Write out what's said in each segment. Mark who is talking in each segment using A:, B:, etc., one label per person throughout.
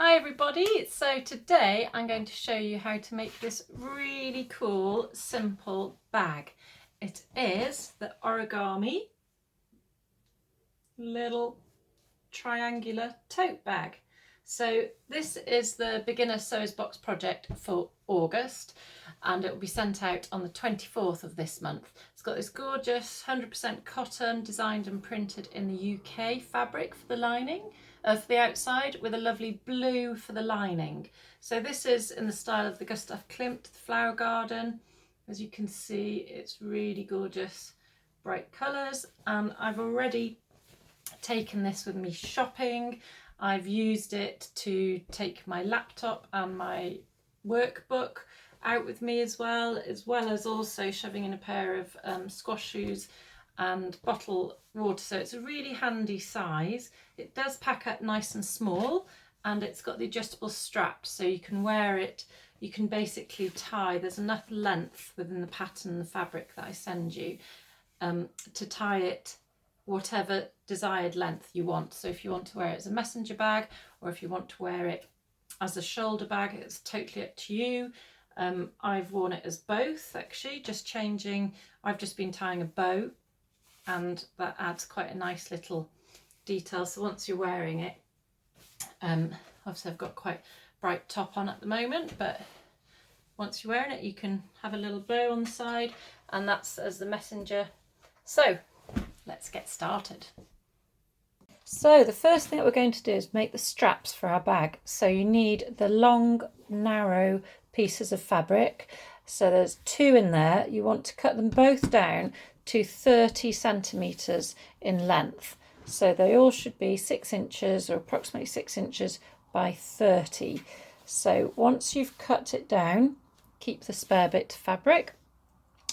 A: Hi everybody, so today I'm going to show you how to make this really cool, simple bag. It is the Origami little triangular tote bag. So this is the beginner sews box project for August and it will be sent out on the 24th of this month. It's got this gorgeous 100% cotton designed and printed in the UK fabric for the lining, for the outside, with a lovely blue for the lining. So this is in the style of the Gustav Klimt, the flower garden. As you can see, it's really gorgeous, bright colours, and I've already taken this with me shopping. I've used it to take my laptop and my workbook out with me as well as also shoving in a pair of squash shoes and bottle water. So it's a really handy size. It does pack up nice and small, and it's got the adjustable straps so you can wear it. You can basically tie, there's enough length within the pattern and the fabric that I send you to tie it whatever desired length you want. So if you want to wear it as a messenger bag, or if you want to wear it as a shoulder bag, it's totally up to you. I've worn it as both, actually, just changing. I've just been tying a bow, and that adds quite a nice little detail. So once you're wearing it, obviously I've got quite bright top on at the moment, but once you're wearing it, you can have a little bow on the side, and that's as the messenger. So let's get started. So the first thing that we're going to do is make the straps for our bag. So you need the long, narrow pieces of fabric. So there's 2 in there. You want to cut them both down to 30 centimetres in length. So they all should be 6 inches, or approximately 6 inches by 30. So once you've cut it down, keep the spare bit of fabric.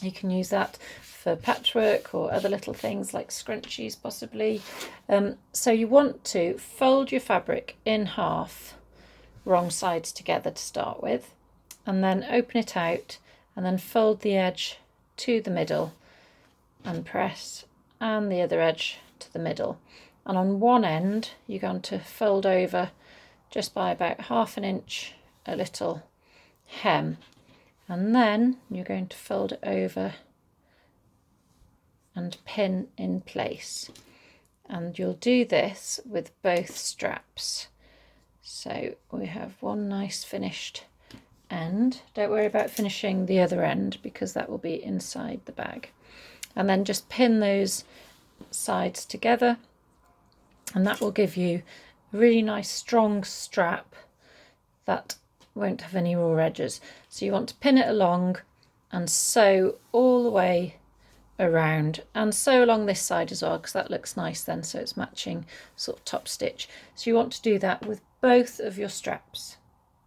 A: You can use that for patchwork or other little things like scrunchies possibly. So you want to fold your fabric in half, wrong sides together to start with, and then open it out and then fold the edge to the middle and press, and the other edge to the middle. And on one end you're going to fold over just by about 1/2 inch a little hem, and then you're going to fold it over and pin in place. And you'll do this with both straps. So we have one nice finished end. Don't worry about finishing the other end because that will be inside the bag. And then just pin those sides together, and that will give you a really nice strong strap that won't have any raw edges. So you want to pin it along and sew all the way around, and sew along this side as well, because that looks nice then, so it's matching sort of top stitch. So you want to do that with both of your straps.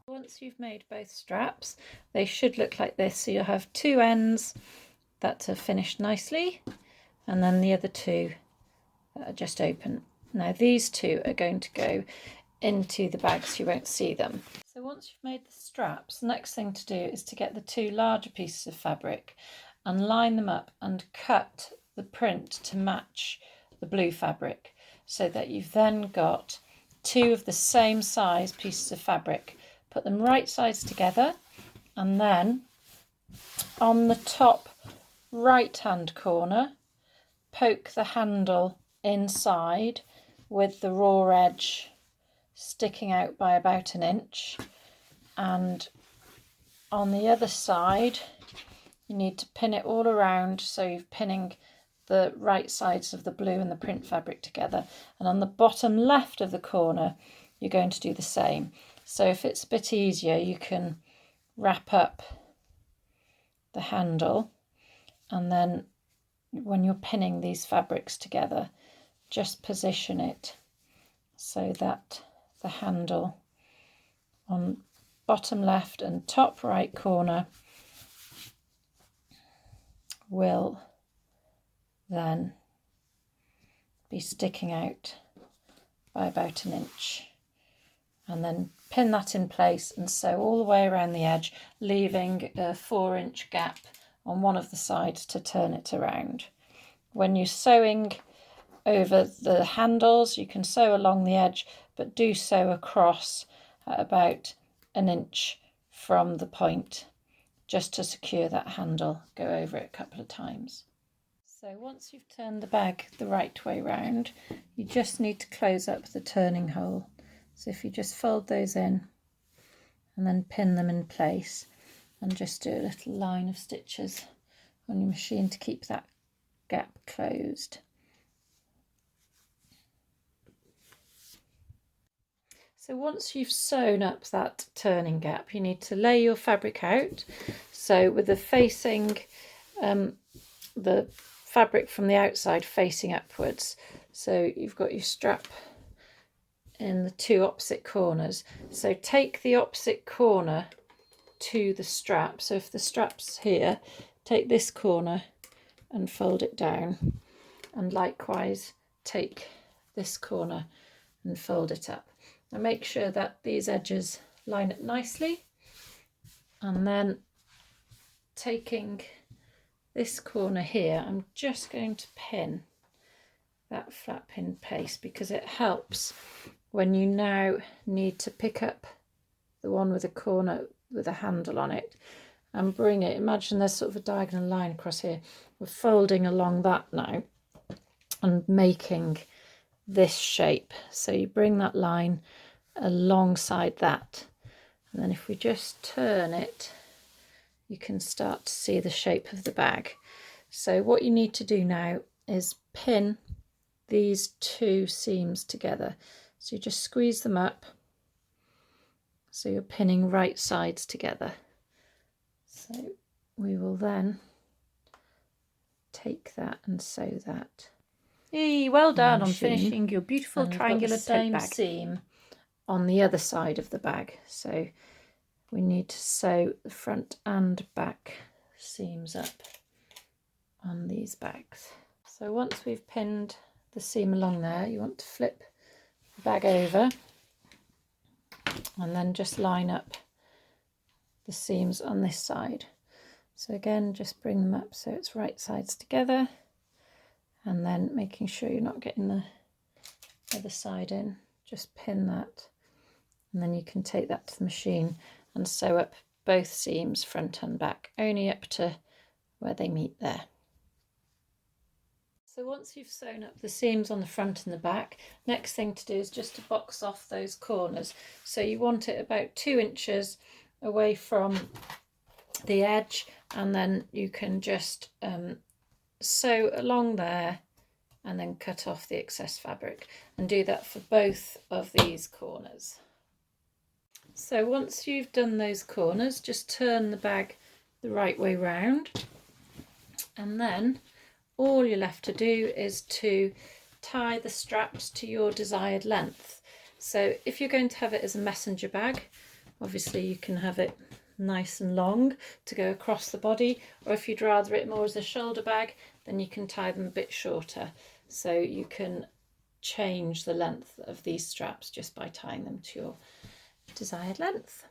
A: Once you've made both straps, they should look like this. So you'll have 2 ends that are finished nicely, and then the other 2 that are just open. Now these 2 are going to go into the bag so you won't see them. So once you've made the straps, the next thing to do is to get the 2 larger pieces of fabric and line them up and cut the print to match the blue fabric, so that you've then got 2 of the same size pieces of fabric. Put them right sides together, and then on the top right hand corner poke the handle inside with the raw edge sticking out by about 1 inch, and on the other side you need to pin it all around, so you're pinning the right sides of the blue and the print fabric together. And on the bottom left of the corner you're going to do the same. So if it's a bit easier, you can wrap up the handle, and then when you're pinning these fabrics together, just position it so that the handle on bottom left and top right corner will then be sticking out by about 1 inch, and then pin that in place and sew all the way around the edge, leaving a 4 inch gap on one of the sides to turn it around. When you're sewing over the handles, you can sew along the edge, but do sew across at about 1 inch from the point, just to secure that handle. Go over it a couple of times. So once you've turned the bag the right way round, you just need to close up the turning hole. So if you just fold those in and then pin them in place, and just do a little line of stitches on your machine to keep that gap closed. So once you've sewn up that turning gap, you need to lay your fabric out. So with the facing, the fabric from the outside facing upwards. So you've got your strap in the 2 opposite corners. So take the opposite corner to the strap. So if the strap's here, take this corner and fold it down, and likewise take this corner and fold it up. Now make sure that these edges line up nicely, and then taking this corner here, I'm just going to pin that flat pin place, because it helps when you now need to pick up the one with a corner with a handle on it and bring it. Imagine there's sort of a diagonal line across here. We're folding along that now and making this shape. So you bring that line alongside that, and then if we just turn it, you can start to see the shape of the bag. So what you need to do now is pin these 2 seams together. So you just squeeze them up, so you're pinning right sides together. So we will then take that and sew that. Hey, well done on finishing your beautiful triangular tote bag. Seam on the other side of the bag, so we need to sew the front and back seams up on these bags. So once we've pinned the seam along there, you want to flip the bag over and then just line up the seams on this side. So again, just bring them up so it's right sides together, and then making sure you're not getting the other side in, just pin that, and then you can take that to the machine and sew up both seams front and back, only up to where they meet there. So once you've sewn up the seams on the front and the back, next thing to do is just to box off those corners. So you want it about 2 inches away from the edge, and then you can just sew along there and then cut off the excess fabric, and do that for both of these corners. So once you've done those corners, just turn the bag the right way round, and then all you're left to do is to tie the straps to your desired length. So if you're going to have it as a messenger bag, obviously you can have it nice and long to go across the body, or if you'd rather it more as a shoulder bag, then you can tie them a bit shorter. So you can change the length of these straps just by tying them to your desired length.